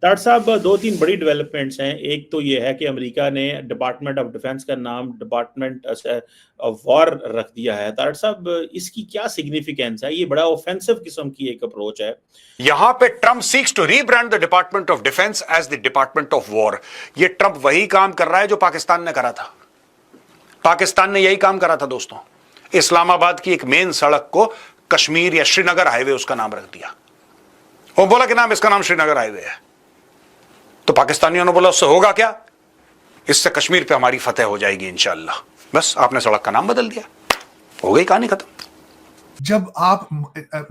Doctor साहब, दो तीन बड़ी डेवलपमेंट्स हैं। एक तो ये है कि अमेरिका ने डिपार्टमेंट ऑफ डिफेंस का नाम डिपार्टमेंट ऑफ वॉर रख दिया है। डॉक्टर साहब, इसकी क्या सिग्निफिकेंस है? ये बड़ा ऑफेंसिव किस्म की एक अप्रोच है। यहां पे Trump seeks to rebrand the Department of Defence as the Department of War. ये ट्रंप वही काम कर रहा है जो पाकिस्तान ने करा था। पाकिस्तान ने यही काम करा था दोस्तों। इस्लामाबाद की एक मेन सड़क को कश्मीर या श्रीनगर हाईवे उसका नाम रख दिया। वो बोला कि नाम इसका नाम श्रीनगर हाईवे है। तो पाकिस्तानियों ने बोला उससे होगा क्या? इससे कश्मीर पे हमारी फतेह हो जाएगी इंशाअल्लाह। बस आपने सड़क का नाम बदल दिया, हो गई कहानी खत्म। जब आप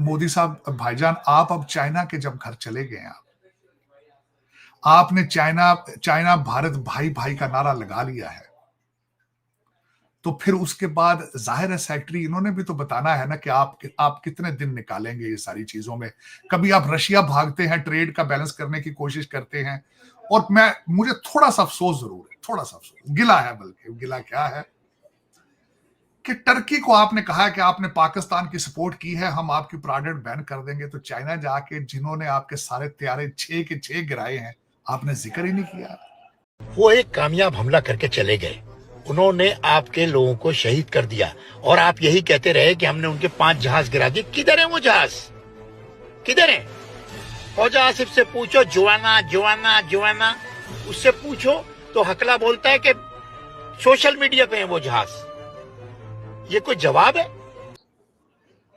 मोदी साहब भाईजान, आप अब चाइना के जब घर चले गए, आपने चाइना भारत भाई भाई का नारा लगा लिया है, तो फिर उसके बाद जाहिर है सेक्रेटरी इन्होंने भी तो बताना है ना कि आप कितने दिन निकालेंगे ये सारी चीजों में। कभी आप रशिया भागते हैं, ट्रेड का बैलेंस करने की कोशिश करते हैं। और मुझे थोड़ा सा अफसोस जरूर है, थोड़ा सा अफसोस, गिला है, बल्कि गिला क्या है कि टर्की को आपने कहा है कि आपने पाकिस्तान की सपोर्ट की है, हम आपकी प्रोडक्ट बैन कर देंगे। तो चाइना जाके जिन्होंने आपके सारे त्यारे 6 के 6 गिराए हैं, आपने जिक्र ही नहीं किया। वो एक कामयाब हमला करके चले गए, उन्होंने आपके लोगों को शहीद कर दिया और आप यही कहते रहे कि हमने उनके 5 जहाज गिरा दिए। किधर है वो जहाज? किधर है? फौजा आसिफ से पूछो, जुआना जुआना जुआना, उससे पूछो तो हकला बोलता है कि सोशल मीडिया पे है वो जहाज। ये कोई जवाब है?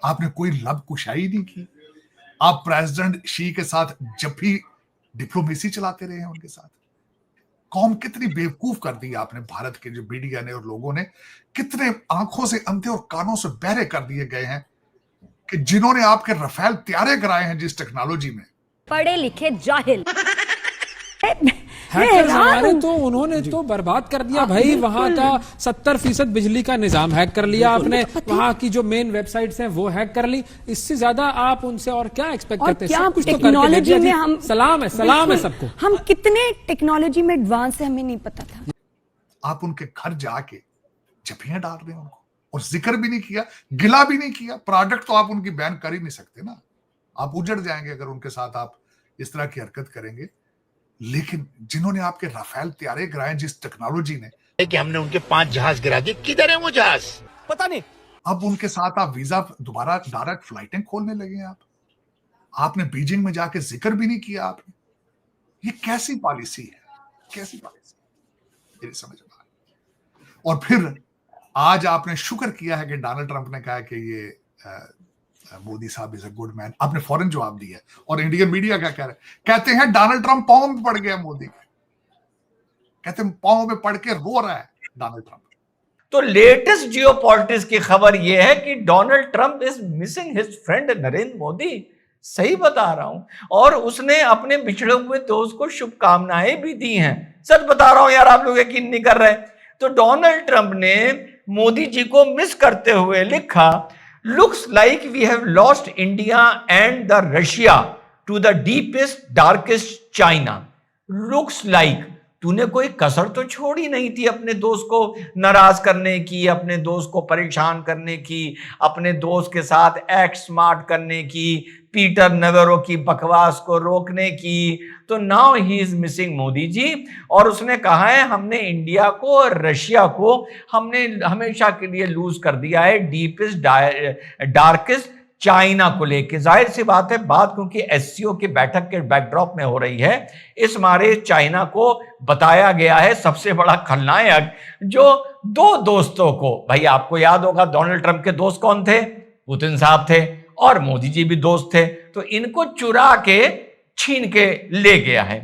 आपने कोई लब कुशाई नहीं की। आप प्रेसिडेंट शी के साथ जब भी डिप्लोमेसी चलाते रहे हैं उनके साथ। कौम कितनी बेवकूफ कर दी आपने, भारत के जो मीडिया ने और लोगों ने कितने आंखों से अंधे और कानों से बहरे कर दिए गए हैं कि जिन्होंने आपके रफेल त्यारे कराए हैं जिस टेक्नोलॉजी में। पढ़े लिखे जाहिल हैकर्स हमारे तो उन्होंने तो बर्बाद कर दिया भाई। वहां का 70% बिजली का निजाम हैक कर लिया आपने, वहां की जो मेन वेबसाइट्स हैं वो हैक कर ली। इससे ज्यादा आप उनसे और क्या एक्सपेक्ट करते हैं? सब कुछ तो टेक्नोलॉजी में हम सलाम है सबको। हम कितने टेक्नोलॉजी में एडवांस है, हमें नहीं पता था। आप उनके घर जाके जफियां डाल रहे हैं उनको, और जिक्र भी नहीं किया, गिला भी नहीं किया। प्रोडक्ट तो आप उनकी बैन कर ही नहीं सकते ना, आप उजड़ जाएंगे अगर उनके साथ आप इस तरह की हरकत करेंगे। लेकिन जिन्होंने आपके राफेल त्यारे गिराए जिस टेक्नोलॉजी ने, कि हमने उनके 5 जहाज गिरा दिए। किधर है वो जहाज? पता नहीं। अब उनके साथ आप वीजा दोबारा डायरेक्ट फ्लाइटें खोलने लगे हैं। आपने बीजिंग में जाके जिक्र भी नहीं किया आपने। ये कैसी पॉलिसी है, कैसी पॉलिसी मेरी समझ में आ। और फिर आज आपने शुक्र किया है कि डोनाल्ड ट्रंप ने कहा कि ये मोदी साहब इज अ गुड मैन। आपने फौरन जवाब दिया। और इंडियन मीडिया क्या कह रहे हैं? कहते हैं डोनाल्ड ट्रंप पांव में पड़ गया मोदी के, कहते हैं पांव में पड़ के रो रहा है डोनाल्ड ट्रंप। तो लेटेस्ट जियोपॉलिटिक्स की खबर यह है कि Donald Trump is missing his friend Narendra Modi. सही बता रहा हूं। और उसने अपने बिछड़े हुए दोस्त को शुभकामनाएं भी दी हैं। सच बता रहा हूं यार, आप लोग यकीन नहीं कर रहे। तो डोनाल्ड ट्रंप ने मोदी जी को मिस करते हुए लिखा, looks like we have lost India and the Russia to the deepest, darkest China. Looks like तूने कोई कसर तो छोड़ी नहीं थी अपने दोस्त को नाराज करने की, अपने दोस्त को परेशान करने की, अपने दोस्त के साथ एक्ट स्मार्ट करने की, पीटर नवेरो की बकवास को रोकने की। तो now he is missing Modi ji. और उसने कहा है हमने इंडिया को और रशिया को हमने हमेशा के लिए लूज कर दिया है डीपेस्ट डार्केस्ट चाइना को लेके। जाहिर सी बात है बात, क्योंकि एससीओ की बैठक के बैकड्रॉप में हो रही है, इस मारे चाइना को बताया गया है सबसे बड़ा खलनायक, जो दो दोस्तों को, भाई आपको याद होगा डोनाल्ड ट्रंप के दोस्त कौन थे? पुतिन साहब थे और मोदी जी भी दोस्त थे। तो इनको चुरा के छीन के ले गया है।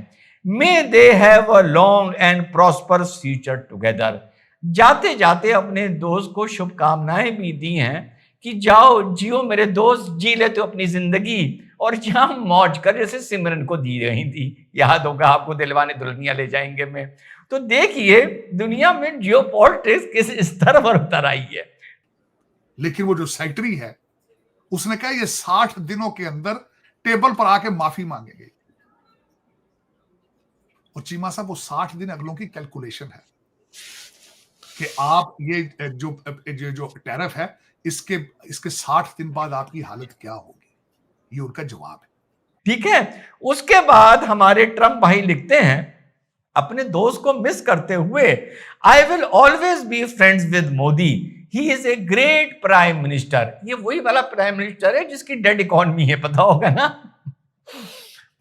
May they have a long and prosperous future together. जाते जाते अपने दोस्त को शुभकामनाएं भी दी हैं कि जाओ जियो मेरे दोस्त, जी ले तो अपनी जिंदगी और जहां मौज कर, जैसे सिमरन को दी रही थी, याद होगा आपको, दिलवाने दुल्हनिया ले जाएंगे में। तो देखिए दुनिया में जियोपॉलिटिक्स किस स्तर पर उतर आई है। लेकिन वो जो सेक्रेटरी है उसने कहा ये 60 दिनों के अंदर टेबल पर आके माफी मांगेंगे। और चीमा साहब वो 60 दिन अगलों की कैलकुलेशन है कि आप ये जो टैरिफ है इसके 60 दिन बाद आपकी हालत क्या होगी, ये उनका जवाब है। ठीक है। उसके बाद हमारे ट्रम्प भाई लिखते हैं अपने दोस्त को मिस करते हुए, I will always be friends with Modi, he is a great prime minister. ये वही वाला प्राइम मिनिस्टर है जिसकी डेड इकोनॉमी है, पता होगा ना,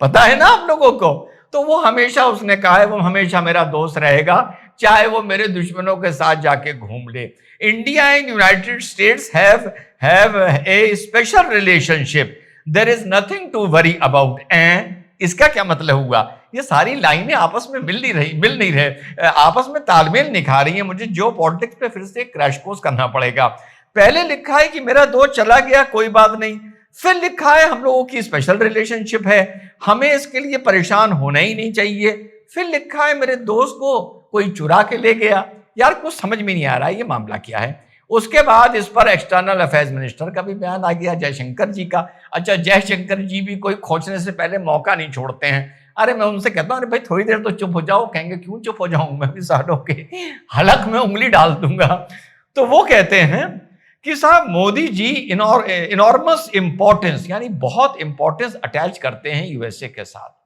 पता है ना आप लोगों को। तो वो हमेशा, उसने कहा है वो हमेशा मेरा दोस्त रहेगा, चाहे वो मेरे दुश्मनों के साथ जाके घूम ले। India and United States have a special relationship, there is nothing to worry about. And इसका क्या मतलब हुआ? ये सारी लाइनें आपस में मिल नहीं रहे, आपस में तालमेल नहीं खा रही है। मुझे जियो पॉलिटिक्स पे फिर से क्रैश कोर्स करना पड़ेगा। पहले लिखा है कि मेरा दोस्त चला गया, कोई बात नहीं। फिर लिखा है हम लोगों की स्पेशल रिलेशनशिप है, हमें इसके लिए परेशान होना ही नहीं चाहिए। फिर लिखा है मेरे दोस्त को कोई चुरा के ले गया। यार कुछ समझ में नहीं आ रहा है ये मामला क्या है। उसके बाद इस पर एक्सटर्नल अफेयर्स मिनिस्टर का भी बयान आ गया, जयशंकर जी का। अच्छा, जयशंकर जी भी कोई खोजने से पहले मौका नहीं छोड़ते हैं। अरे मैं उनसे कहता हूँ, अरे भाई थोड़ी देर तो चुप हो जाओ। कहेंगे क्यों चुप हो जाऊं, मैं भी सालों के हलक में उंगली डाल दूंगा। तो वो कहते हैं कि साहब मोदी जी इनॉर्मस इंपॉर्टेंस, यानी बहुत इंपॉर्टेंस अटैच करते हैं यूएसए के साथ।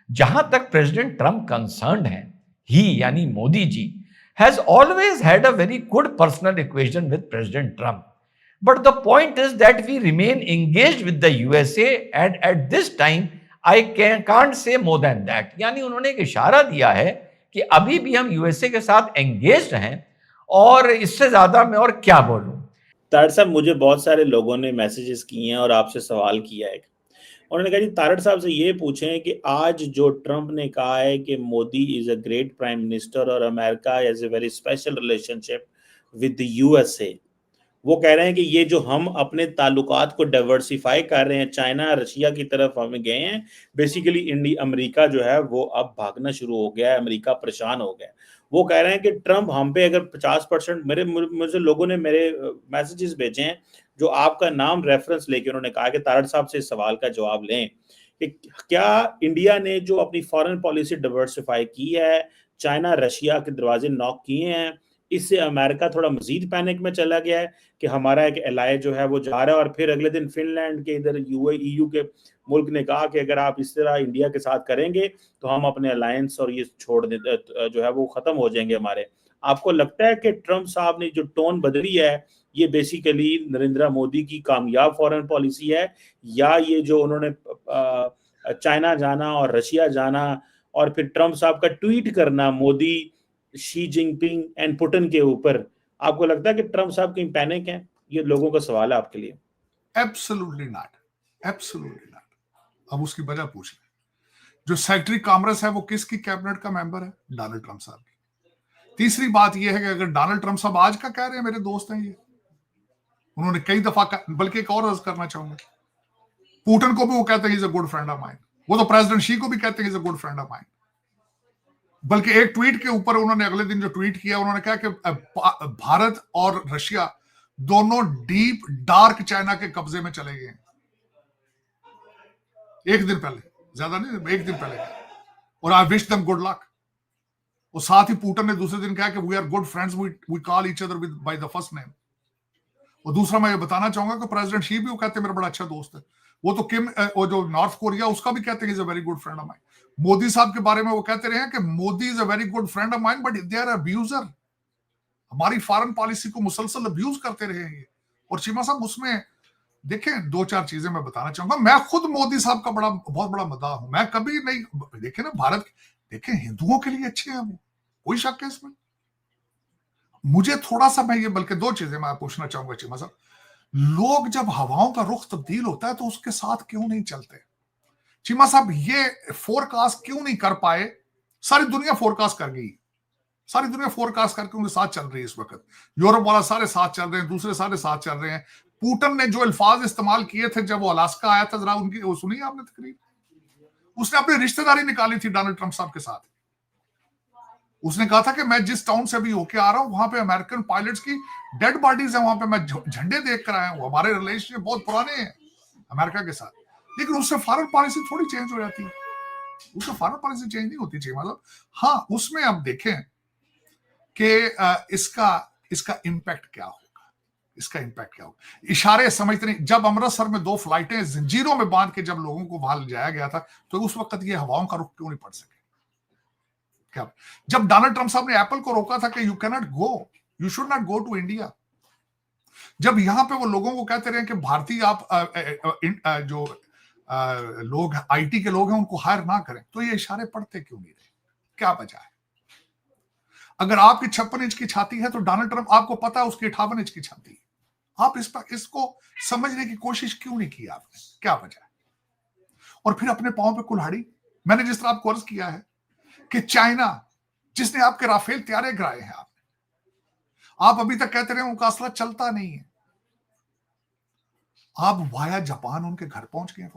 जहां तक प्रेसिडेंट ट्रंप कंसर्न्ड है, ही यानी Modi ji has always had a very good personal equation with President Trump. But the point is that we remain engaged with the USA and at this time I can't say more than that. यानी उन्होंने एक इशारा दिया है कि अभी भी हम यूएसए के साथ एंगेज्ड हैं, और इससे ज्यादा मैं और क्या बोलूं। तारड़ साहब, मुझे बहुत सारे लोगों ने मैसेजेस किए हैं और आपसे सवाल किया है। उन्होंने कहा जी तारड़ साहब से ये पूछें कि आज जो ट्रंप ने कहा है कि Modi is a great prime minister और America has a very special relationship with the USA, वो कह रहे हैं कि ये जो हम अपने ताल्लुकात को डाइवर्सिफाई कर रहे हैं, चाइना रशिया की तरफ हम गए हैं, बेसिकली अमेरिका जो है वो अब भागना शुरू हो गया है, अमेरिका परेशान हो गया है। वो कह रहे हैं कि ट्रंप हम पे अगर 50%, मुझे लोगों ने मेरे मैसेजेस भेजे हैं जो आपका नाम रेफरेंस लेके उन्होंने कहा कि तारड़ साहब से इस सवाल का जवाब लें कि क्या इंडिया ने जो अपनी फॉरेन पॉलिसी डाइवर्सिफाई की है, चाइना रशिया के दरवाजे नॉक किए हैं, इससे अमेरिका थोड़ा मजीद पैनिक में चला गया है कि हमारा एक एलाय जो है वो जा रहा है। और फिर अगले दिन फिनलैंड के इधर यूएई के मुल्क ने कहा कि अगर आप इस तरह इंडिया के साथ करेंगे तो हम अपने अलायंस और ये छोड़ दे जो है वो खत्म हो जाएंगे हमारे। आपको लगता है कि ट्रंप साहब ने जो टोन बदली है ये बेसिकली नरेंद्र मोदी की कामयाब फॉरेन पॉलिसी है, या ये जो उन्होंने चाइना जाना और रशिया जाना और फिर ट्रंप साहब का ट्वीट करना Modi, Xi Jinping and Putin के ऊपर, आपको लगता है कि ट्रंप साहब कहीं पैनिक हैं? ये लोगों का सवाल है आपके लिए। Absolutely not, absolutely not. अब उसकी वजह पूछ लें। जो सेक्रेटरी कॉमर्स है वो किसकी कैबिनेट का मेंबर है? डोनाल्ड ट्रंप साहब की। तीसरी बात यह है कि अगर डोनाल्ड ट्रंप साहब आज का कह रहे हैं मेरे दोस्त हैं, ये उन्होंने कई दफा बल्कि एक और अर्ज करना चाहूंगा, पुतिन को भी वो कहते हैं is a good friend of mine, वो तो प्रेसिडेंट शी को भी कहते हैं is a good friend of mine. बल्कि एक ट्वीट के ऊपर उन्होंने अगले दिन जो ट्वीट किया, उन्होंने कहा कि भारत और रशिया दोनों डीप डार्क चाइना के कब्जे में चले गए। एक दिन पहले, ज्यादा नहीं, एक दिन पहले, और I wish them good luck. और साथ ही पुतिन ने दूसरे दिन कहा कि we are good friends, we call each other with by the first name. और दूसरा मैं ये बताना चाहूंगा कि प्रेसिडेंट शी भी वो कहते हैं मेरा बड़ा अच्छा दोस्त है। वो तो किम, वो जो नॉर्थ कोरिया, उसका भी कहते हैं is a very good friend of mine. Modi साहब के बारे में वो कहते रहे हैं कि Modi is a very good friend of mine but they are abuser. हमारी फॉरेन पॉलिसी को मुसलसल अब्यूज करते रहे हैं ये। और चीमा साहब उसमें देखें, दो चार चीजें मैं बताना चाहूंगा। मैं खुद मोदी साहब का बहुत बड़ा मदाह हूं। मैं कभी नहीं, देखे ना भारत, देखे हिंदुओं के लिए अच्छे हैं वो, कोई शक है इसमें। मुझे थोड़ा सा, मैं ये बल्कि दो चीजें मैं पूछना चाहूंगा चीमा साहब। लोग जब हवाओं का रुख तब्दील होता है तो उसके साथ क्यों नहीं चलते? चीमा साहब ये फोरकास्ट क्यों नहीं कर पाए? सारी दुनिया फोरकास्ट कर गई, सारी दुनिया फोरकास्ट करके उनके साथ चल रही है इस वक्त। यूरोप वाला सारे साथ चल रहे हैं, दूसरे सारे साथ चल रहे हैं। पुतिन ने जो अल्फाज इस्तेमाल किए थे जब वो अलास्का आया था, जरा उनकी वो सुनी आपने तकरीर? उसने अपनी रिश्तेदारी निकाली थी डोनाल्ड ट्रंप साहब के साथ। उसने कहा था कि मैं जिस टाउन से अभी होके आ रहा हूं वहां पे अमेरिकन पायलट्स की डेड बॉडीज हैं, वहां पे मैं झंडे देख कर आया हूं। हमारे रिलेशनशिप बहुत पुराने हैं अमेरिका के साथ, लेकिन उससे फॉरेन पॉलिसी थोड़ी चेंज हो जाती है। उससे फॉरेन पॉलिसी चेंज नहीं होती चाहिए। मतलब हाँ, उसमें आप देखें कि इसका इम्पैक्ट क्या होगा। इसका इम्पैक्ट क्या होगा? इशारे समझते नहीं। जब अमृतसर में 2 फ्लाइटें जंजीरों में बांध के जब लोगों को वहां ले जाया गया था, तो उस वक्त ये हवाओं का रुख क्यों नहीं पड़ सके? क्या जब डोनाल्ड ट्रंप साहब ने एप्पल को रोका था कि you can not go, you should not go to India, जब यहां पे वो लोगों को कहते रहे कि भारतीय आप जो लोग आईटी के लोग हैं उनको हायर ना करें, तो ये इशारे पड़ते क्यों नहीं रहे? क्या वजह है? अगर आपकी 56 इंच की छाती है तो डोनाल्ड ट्रंप आपको पता है उसकी 58 इंच की छाती है। आप इसको समझने की कोशिश क्यों नहीं की आपने? क्या वजह है? और फिर अपने पांव पे कुल्हाड़ी। मैंने जिस तरह आपको अर्ज किया है कि चाइना जिसने आपके राफेल तैयारे गिराए हैं, आप अभी तक कहते रहे उनका असला चलता नहीं है। आप वाया जापान उनके घर पहुंच गए,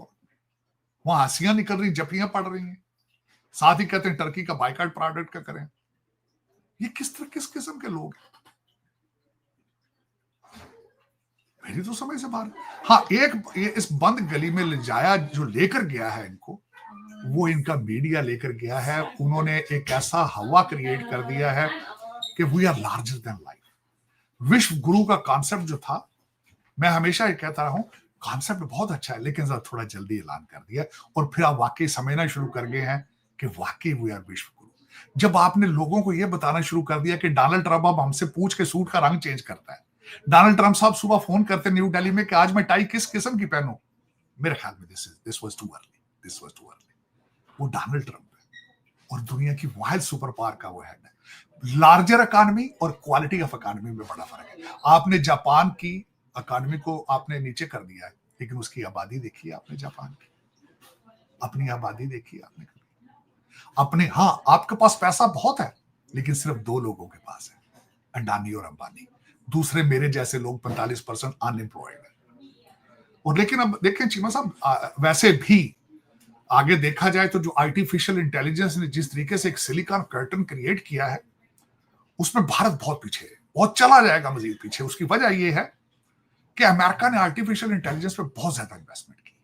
वहां हंसियां निकल रही, जपियां पड़ रही हैं, साथ ही कहते हैं टर्की का बाइकाट प्रोडक्ट का करें। ये किस किस्म के लोग हैं? मेरी तो समझ से बाहर। हाँ, इस बंद गली में ले जाया जो लेकर गया है इनको, वो इनका मीडिया लेकर गया है। उन्होंने एक ऐसा हवा क्रिएट कर दिया है कि we are larger than life. विश्व गुरु का कॉन्सेप्ट जो था, मैं हमेशा ये कहता रहा हूं, कॉन्सेप्ट बहुत अच्छा है, लेकिन जरा थोड़ा जल्दी ऐलान कर दिया और फिर आप वाकई समझना शुरू कर गए हैं कि वाकई वी आर विश्व गुरु। जब आपने लोगों को यह बताना शुरू कर दिया कि डोनाल्ड ट्रंप अब हमसे पूछ के सूट का रंग चेंज करता है। डोनाल्ड ट्रंप साहब सुबह फोन करते न्यू दिल्ली में कि आज मैं टाई किस किस्म की पहनूं, मेरे ख्याल में दिस वाज टू अर्ली। वो डोनाल्ड ट्रंप है और दुनिया की वाहिद सुपर पावर का वो हेड है। लार्जर इकॉनमी और क्वालिटी ऑफ इकॉनमी में बड़ा फर्क है। आपने जापान की इकॉनमी को आपने नीचे कर दिया है, लेकिन उसकी आबादी देखी आपने जापान की, अपनी आबादी देखी आपने अपने। हाँ, आपके पास पैसा बहुत है, लेकिन सिर्फ 2 लोगों के पास है, अंडानी और अंबानी। दूसरे मेरे जैसे लोग 45% अनएम्प्लॉयड है। और लेकिन अब देखें चीमा साहब, वैसे भी आगे देखा जाए तो जो आर्टिफिशियल इंटेलिजेंस ने जिस तरीके से एक सिलिकॉन कर्टन क्रिएट किया है, उसमें भारत बहुत पीछे है, बहुत चला जाएगा मजीद पीछे। उसकी वजह यह है कि अमेरिका ने आर्टिफिशियल इंटेलिजेंस पे बहुत ज्यादा इन्वेस्टमेंट की।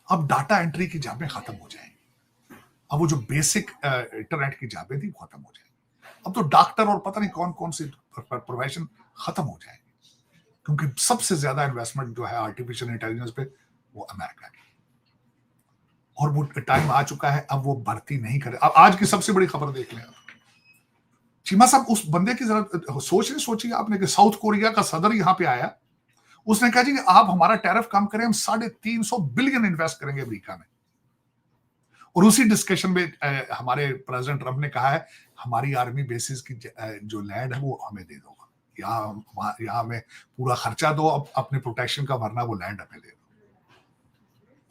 अब डाटा एंट्री की जाबें खत्म हो जाएंगी। अब वो जो बेसिक इंटरनेट की जाबें थी खत्म हो जाएंगी। अब तो डॉक्टर और पता नहीं कौन कौन सी प्रोफेशन खत्म हो जाएंगे, क्योंकि सबसे ज्यादा इन्वेस्टमेंट जो है आर्टिफिशियल इंटेलिजेंस पे वो अमेरिका की। और वो टाइम आ चुका है, अब वो भर्ती नहीं करे। अब आज की सबसे बड़ी खबर देख लें चीमा साहब, उस बंदे की जरा सोचिए आपने कि साउथ कोरिया का सदर यहां पे आया, उसने कहा जी आप हमारा टैरिफ कम करें, हम 350 बिलियन इन्वेस्ट करेंगे अमेरिका में। और उसी डिस्कशन में हमारे प्रेसिडेंट ट्रंप ने कहा है हमारी आर्मी बेसिस की जो लैंड है वो हमें दे दो, यहाँ हमें पूरा खर्चा दो अपने प्रोटेक्शन का, वरना वो लैंड हमें दे दो।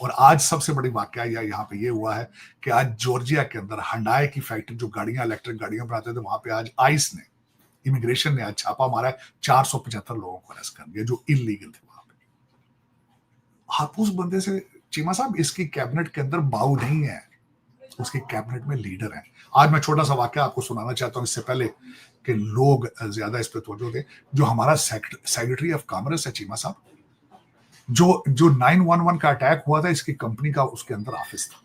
और आज सबसे बड़ी वाकया यहाँ पे ये हुआ है कि आज जॉर्जिया के अंदर हंडाई की फैक्ट्री, जो गाड़ियां इलेक्ट्रिक गाड़ियां बनाते थे, वहां पे आज आइस ने, इमिग्रेशन ने आज छापा मारा है, 475 लोगों को अरेस्ट कर दिया जो इलीगल थे वहां पे। आप उस बंदे से चीमा साहब, इसकी कैबिनेट के अंदर बाऊ नहीं है, उसके कैबिनेट में लीडर है। आज मैं छोटा सा वाकया आपको सुनाना चाहता हूं, इससे पहले कि लोग ज्यादा इस पे तवज्जो दें। जो हमारा सेक्रेटरी ऑफ कॉमर्स है चीमा साहब, जो 911 का अटैक हुआ था, इसकी कंपनी का उसके अंदर ऑफिस था,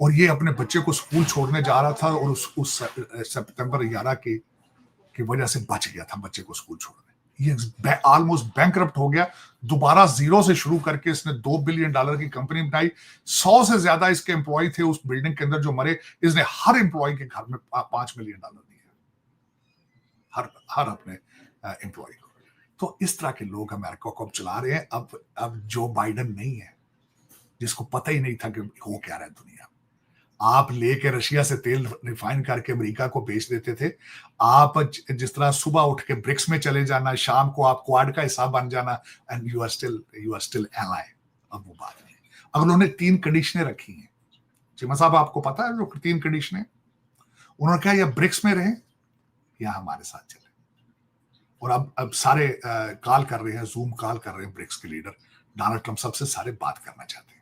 और ये अपने बच्चे को स्कूल छोड़ने जा रहा था और उस सितंबर 11 की वजह से बच गया था बच्चे को स्कूल छोड़ने। ये ऑलमोस्ट बैंकरप्ट हो गया, दोबारा जीरो से शुरू करके इसने $2 बिलियन की कंपनी बनाई। 100 से ज्यादा इसके एम्प्लॉय थे उस बिल्डिंग के अंदर जो मरे। इसने हर एम्प्लॉय के घर में $5 मिलियन दिए, हर अपने एम्प्लॉय को। तो इस तरह के लोग अमेरिका को अब चला रहे हैं। अब जो बाइडन नहीं है, जिसको पता ही नहीं था कि हो क्या रहा है दुनिया। आप लेके रशिया से तेल रिफाइन करके अमेरिका को बेच देते थे। आप जिस तरह सुबह उठ के ब्रिक्स में चले जाना, शाम को आप क्वाड का हिस्सा बन जाना, and you are still ally. अब वो बात नहीं। अब उन्होंने 3 कंडीशनें रखी हैं चिमा साहब, आपको पता है जो 3 कंडीशनें उन्होंने कहा, या ब्रिक्स में रहें या हमारे साथ चले। और अब सारे कॉल कर रहे हैं, जूम कॉल कर रहे हैं ब्रिक्स के लीडर। डोनाल्ड ट्रंप सबसे सारे बात करना चाहते हैं,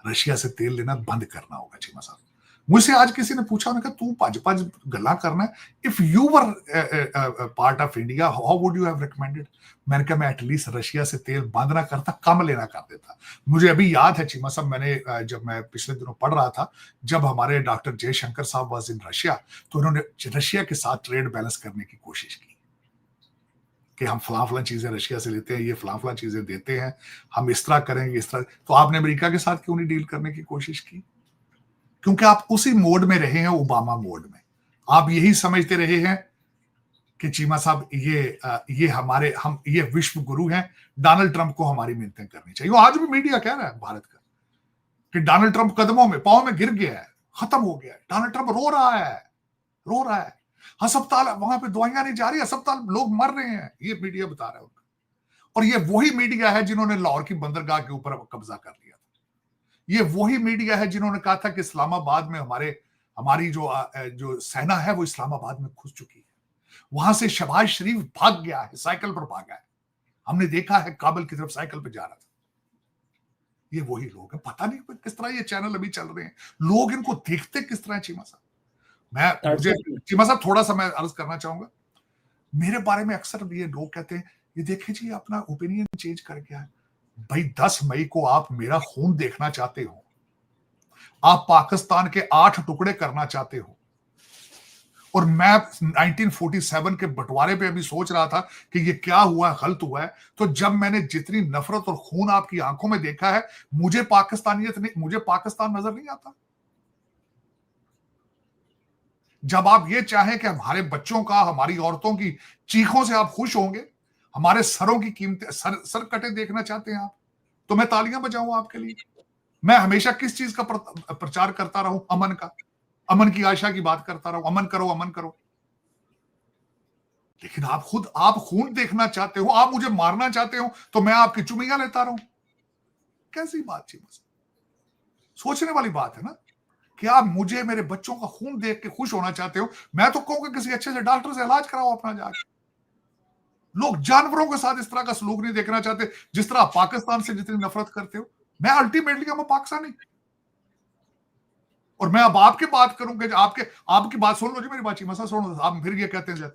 रशिया से तेल लेना बंद करना होगा। चीमा साहब, मुझसे आज किसी ने पूछा, उन्होंने कहा तू 5 गल्ला करना है, if you were part of India how would you have recommended. मैंने कहा मैं एटलीस्ट रशिया से तेल बंद ना करता, कम लेना कर देता। मुझे अभी याद है चीमा साहब, मैंने जब मैं पिछले दिनों पढ़ रहा था, जब हमारे डॉक्टर जयशंकर साहब वाज इन रशिया, तो उन्होंने रशिया के साथ ट्रेड बैलेंस करने की कोशिश की। कि हम फलां चीजें रशिया से लेते हैं, ये फलां चीजें देते हैं, हम इस तरह करेंगे, इस तरह। तो आपने अमेरिका के साथ क्यों नहीं डील करने की कोशिश की? क्योंकि आप उसी मोड में रहे हैं, ओबामा मोड में। आप यही समझते रहे हैं कि चीमा साहब ये हमारे हम ये विश्व गुरु हैं, डोनाल्ड ट्रंप को हमारी मिन्नतें करनी चाहिए। आज भी मीडिया कह रहा है भारत का कि डोनाल्ड ट्रंप कदमों में, पांव में गिर गया है, खत्म हो गया है। डोनाल्ड ट्रंप रो रहा है। अस्पताल वहां पे दवाइयां नहीं जा रही, अस्पताल लोग मर रहे हैं, ये मीडिया बता रहा है उनका। और ये वही मीडिया है जिन्होंने लाहौर की बंदरगाह के ऊपर कब्जा कर लिया था। ये वही मीडिया है जिन्होंने कहा था कि इस्लामाबाद में हमारी जो सेना है वो इस्लामाबाद में घुस चुकी है। वहां से शहबाज शरीफ भाग गया है, साइकिल पर भागा है। हमने देखा है काबुल की तरफ साइकिल पर जा रहा था। ये वही लोग हैं। पता नहीं किस तरह ये चैनल अभी चल रहे हैं, लोग इनको देखते किस तरह। चीमा साहब चीमा साहब थोड़ा सा मैं अर्ज करना चाहूंगा। मेरे बारे में अक्सर ये लोग कहते हैं, ये देखिए जी अपना ओपिनियन चेंज कर गया है। भाई 10 मई को आप मेरा खून देखना चाहते हो, आप पाकिस्तान के 8 टुकड़े करना चाहते हो, और मैं 1947 के बंटवारे पे अभी सोच रहा था कि ये क्या हुआ है, गलत हुआ है। तो जब मैंने जितनी नफरत और खून आपकी आंखों में देखा है, मुझे पाकिस्तान नजर नहीं आता। जब आप ये चाहें कि हमारे बच्चों का, हमारी औरतों की चीखों से आप खुश होंगे, हमारे सरों की कीमतें, सर कटे देखना चाहते हैं आप, तो मैं तालियां बजाऊं आपके लिए। मैं हमेशा किस चीज का प्रचार करता रहूं? अमन की आशा की बात करता रहूं, अमन करो। लेकिन आप खून देखना चाहते हो, आप मुझे मारना चाहते हो, तो मैं आपकी चुमियां लेता रहूं? कैसी बात थी? सोचने वाली बात है ना कि आप मुझे, मेरे बच्चों का खून देख के खुश होना चाहते हो। मैं तो कहूंगा किसी अच्छे से डॉक्टर से इलाज कराओ अपना जाके। लोग जानवरों के साथ इस तरह का सलूक नहीं देखना चाहते जिस तरह पाकिस्तान से जितनी नफरत करते हो। मैं अल्टीमेटली हम पाकिस्तानी, और मैं अब आपकी बात करूंगा, आपकी बात सुन लो जी, मेरी बात मसा सुन लो। आप फिर ये कहते हैं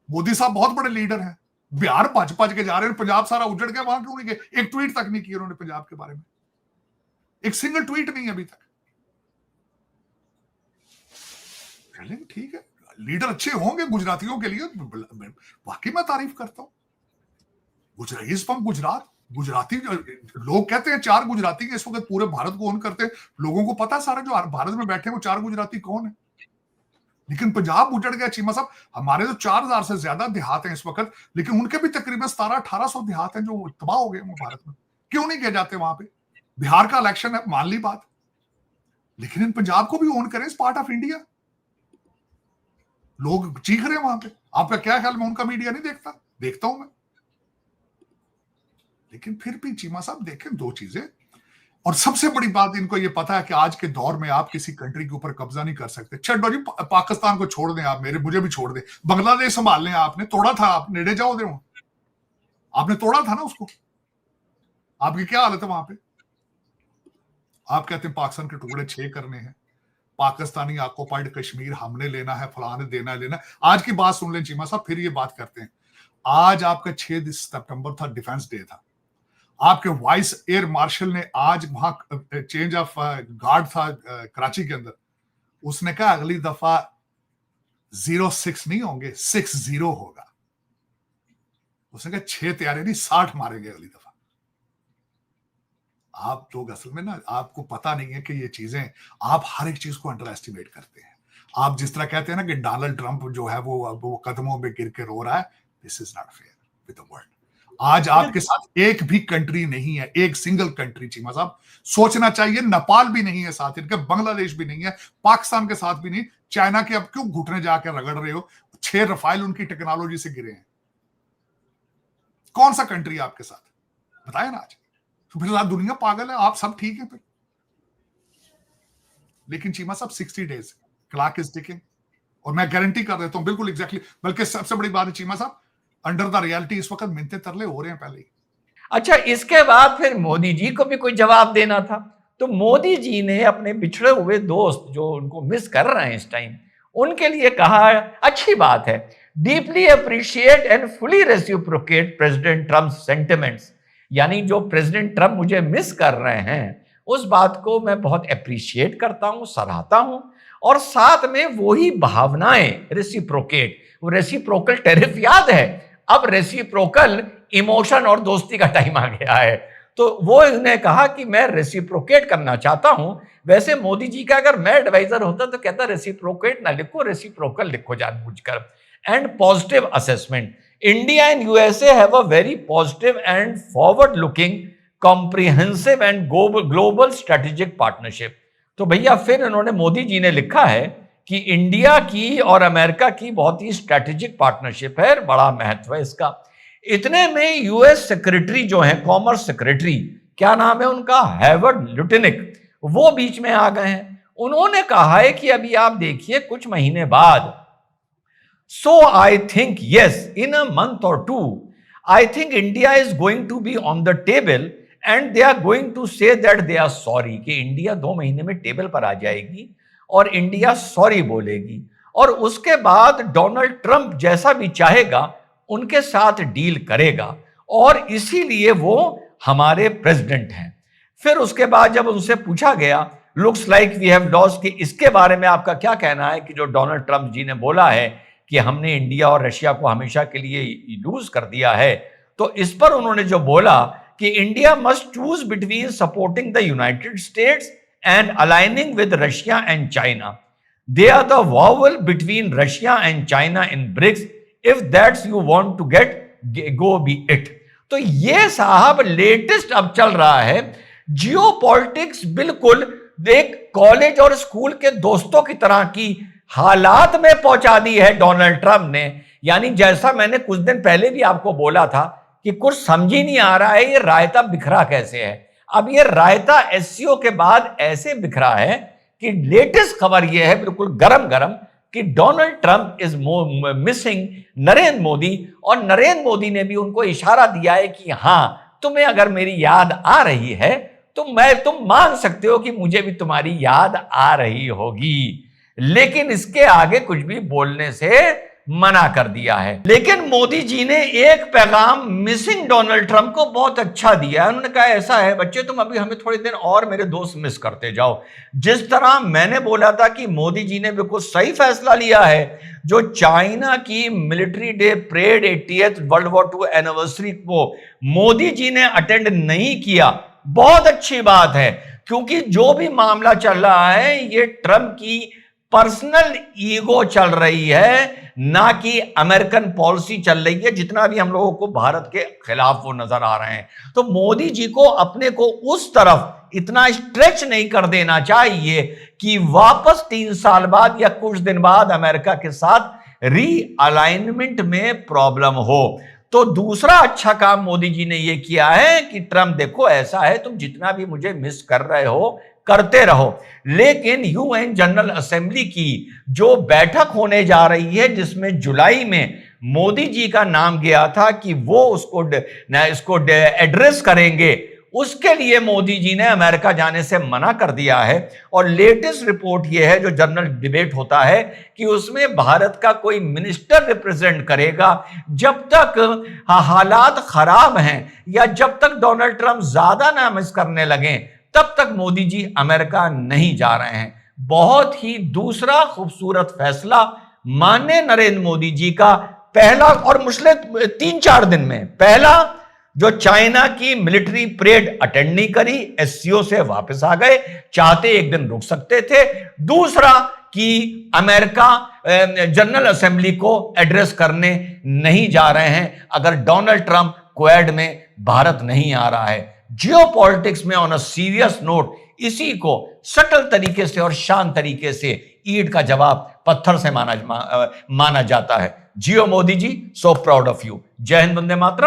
मोदी साहब बहुत बड़े लीडर हैं, बिहार भज के जा रहे हैं, पंजाब सारा उजड़ गया, वहां क्यों नहीं गए? एक ट्वीट तक नहीं किया उन्होंने पंजाब के बारे में, एक सिंगल ट्वीट नहीं अभी तक। ठीक है, लीडर अच्छे होंगे गुजरातियों के लिए, वाकई मैं तारीफ करता हूं। गुजराती लोग कहते हैं 4 गुजराती इस वक्त पूरे भारत को ओन करते हैं। लोगों को पता सारा जो भारत में बैठे हैं वो 4 गुजराती कौन है। लेकिन पंजाब उजड़ गया चीमा साहब। हमारे तो 4000 से ज्यादा देहात हैं इस वक्त, लेकिन उनके भी तकरीबन 1700-1800 देहात हैं जो तबाह हो गए वो भारत में। क्यों नहीं किए जाते वहां पे? बिहार का इलेक्शन है, मान ली बात, लेकिन इन पंजाब को भी ओन करें, इस पार्ट ऑफ इंडिया। लोग चीख रहे हैं वहां पे। आपका क्या ख्याल? मैं उनका मीडिया नहीं देखता हूं मैं। लेकिन फिर भी चीमा साहब देखें 2 चीजें, और सबसे बड़ी बात इनको ये पता है कि आज के दौर में आप किसी कंट्री के ऊपर कब्जा नहीं कर सकते। छो जी, पाकिस्तान को छोड़ दें आप, मुझे भी छोड़ दें, बांग्लादेश संभाल लें। आपने तोड़ा था, आप नेड़े जाओ दे, आपने तोड़ा था ना उसको। आपकी क्या हालत है वहां पे? आप कहते हैं पाकिस्तान के टुकड़े 6 करने हैं, पाकिस्तानी ऑक्युपाइड कश्मीर हमने लेना है, फलाने देना। आज की बात सुन लें चीमा साहब, फिर ये बात करते हैं। आज आपका 6 सितंबर था, डिफेंस डे था। आपके वाइस एयर मार्शल ने आज वहां चेंज ऑफ गार्ड था कराची के अंदर, उसने कहा अगली दफा 06 नहीं होंगे, 60 होगा। उसने कहा 6 तैयारी नहीं, 60 मारेंगे अगली दफा। आप लोग असल में ना, आपको पता नहीं है कि ये चीजें, आप हर एक चीज को अंडर एस्टिमेट करते हैं। आप जिस तरह कहते हैं ना कि डोनाल्ड ट्रंप जो है वो कदमों में गिर के रो रहा है, this is not fair with the world. आज आपके साथ एक भी कंट्री नहीं है, एक सिंगल कंट्री। चीमा साहब सोचना चाहिए, नेपाल भी नहीं है साथ इनके, बांग्लादेश भी नहीं है, पाकिस्तान के साथ भी नहीं। चाइना के अब क्यों घुटने जाकर रगड़ रहे हो? 6 रफाइल उनकी टेक्नोलॉजी से गिरे हैं। कौन सा कंट्री आपके साथ बताया ना आज? तो फिर दुनिया पागल है, आप सब ठीक है फिर। लेकिन चीमा साहब 60 डेज क्लॉक इज टिकिंग, और मैं गारंटी कर देता हूं बिल्कुल एग्जैक्टली। बल्कि सबसे बड़ी बात है चीमा साहब, अंडर द रियलिटी इस वक्त मिन्नतें तरले हो रहे हैं पहले ही। अच्छा, इसके बाद फिर मोदी जी को भी कोई जवाब देना था, तो मोदी जी ने अपने बिछड़े हुए दोस्त जो उनको मिस कर रहे हैं इस टाइम, उनके लिए कहा, अच्छी बात है, deeply appreciate and fully reciprocate president Trump's sentiments. यानी जो प्रेसिडेंट ट्रम्प मुझे मिस कर रहे हैं उस बात को मैं बहुत अप्रिशिएट करता हूं, सराहता हूं, और साथ में वही भावनाएं रेसिप्रोकेट, वो रेसिप्रोकल टैरिफ याद है, अब रेसिप्रोकल इमोशन और दोस्ती का टाइम आ गया है। तो वो उसने कहा कि मैं रेसिप्रोकेट करना चाहता हूं। वैसे मोदी जी का अगर मैं एडवाइजर होता तो कहता रेसिप्रोकेट ना लिखो, रेसिप्रोकल लिखो जानबूझकर। And positive assessment, India and USA have a very positive and forward looking comprehensive and global strategic partnership. तो भैया फिर उन्होंने, मोदी जी ने लिखा है कि इंडिया की और अमेरिका की बहुत ही स्ट्रेटेजिक पार्टनरशिप है, बड़ा महत्व है इसका। इतने में यूएस सेक्रेटरी जो है, कॉमर्स सेक्रेटरी, क्या नाम है उनका, हेवर्ड लुटिनिक, वो बीच में आ गए हैं। उन्होंने कहा है कि अभी आप देखिए कुछ महीने बाद, so I think yes in a month or two I think India is going to be on the table and they are going to say that they are sorry, कि इंडिया 2 महीने में टेबल पर आ जाएगी और India sorry बोलेगी, और उसके बाद डोनाल्ड ट्रंप जैसा भी चाहेगा उनके साथ डील करेगा, और इसीलिए वो हमारे प्रेसिडेंट हैं। फिर उसके बाद जब उनसे पूछा गया, looks like we have lost, कि इसके बारे में आपका क्या कहना है कि जो डोनाल्ड ट्रंप जी ने बोला है कि हमने इंडिया और रशिया को हमेशा के लिए लूज कर दिया है। तो इस पर उन्होंने जो बोला कि India must choose between supporting the United States and aligning with Russia and China, they are the vowel between Russia and China in BRICS, if that's you want to get go be it. तो ये साहब latest अब चल रहा है, geopolitics बिल्कुल एक college और स्कूल के दोस्तों की तरह की हालात में पहुंचा दी है डोनाल्ड ट्रंप ने। यानी जैसा मैंने कुछ दिन पहले भी आपको बोला था कि कुछ समझ ही नहीं आ रहा है ये रायता बिखरा कैसे है, अब ये रायता एससीओ के बाद ऐसे बिखरा है कि लेटेस्ट खबर ये है बिल्कुल गरम गरम कि Donald Trump is missing Narendra Modi, और नरेंद्र मोदी ने भी उनको इशारा दिया है कि हां, तुम्हें अगर मेरी याद आ रही है तो तुम मान सकते हो कि मुझे भी तुम्हारी याद आ रही होगी, लेकिन इसके आगे कुछ भी बोलने से मना कर दिया है। लेकिन मोदी जी ने एक पैगाम मिसिंग डोनाल्ड ट्रंप को बहुत अच्छा दिया है। उन्होंने कहा ऐसा है बच्चे, तुम अभी हमें थोड़े दिन और मेरे दोस्त मिस करते जाओ। जिस तरह मैंने बोला था कि मोदी जी ने बिल्कुल सही फैसला लिया है, जो चाइना की military day parade 80th world war 2 anniversary को मोदी जी ने अटेंड नहीं किया, बहुत अच्छी बात है, क्योंकि जो भी मामला चल रहा है ये ट्रंप की पर्सनल ईगो चल रही है, ना कि अमेरिकन पॉलिसी चल रही है। जितना भी हम लोगों को भारत के खिलाफ वो नजर आ रहे हैं, तो मोदी जी को अपने को उस तरफ इतना स्ट्रेच नहीं कर देना चाहिए कि वापस 3 साल बाद या कुछ दिन बाद अमेरिका के साथ रीअलाइनमेंट में प्रॉब्लम हो। तो दूसरा अच्छा काम मोदी जी ने यह किया है कि ट्रंप देखो ऐसा है, तुम जितना भी मुझे मिस कर रहे हो करते रहो, लेकिन यूएन जनरल असेंबली की जो बैठक होने जा रही है, जिसमें जुलाई में मोदी जी का नाम गया था कि वो इसको एड्रेस करेंगे, उसके लिए मोदी जी ने अमेरिका जाने से मना कर दिया है। और लेटेस्ट रिपोर्ट यह है, जो जनरल डिबेट होता है, कि उसमें भारत का कोई मिनिस्टर रिप्रेजेंट करेगा। जब तक हालात खराब हैं या जब तक डोनाल्ड ट्रंप ज्यादा ना मिस करने लगे, तब तक मोदी जी अमेरिका नहीं जा रहे हैं। बहुत ही दूसरा खूबसूरत फैसला माननीय नरेंद्र मोदी जी का, पहला और मुश्किल 3-4 दिन में पहला, जो चाइना की मिलिट्री परेड अटेंड नहीं करी, एससीओ से वापस आ गए, चाहते एक दिन रुक सकते थे। दूसरा कि अमेरिका जनरल असेंबली को एड्रेस करने नहीं जा रहे हैं अगर डोनाल्ड ट्रंप क्वाड में भारत नहीं आ रहा है। जियोपॉलिटिक्स में ऑन अ सीरियस नोट इसी को सटल तरीके से और शांत तरीके से ईंट का जवाब पत्थर से माना जाता है। जियो Modi ji, so proud of you. जय हिंद, वंदे मातरम।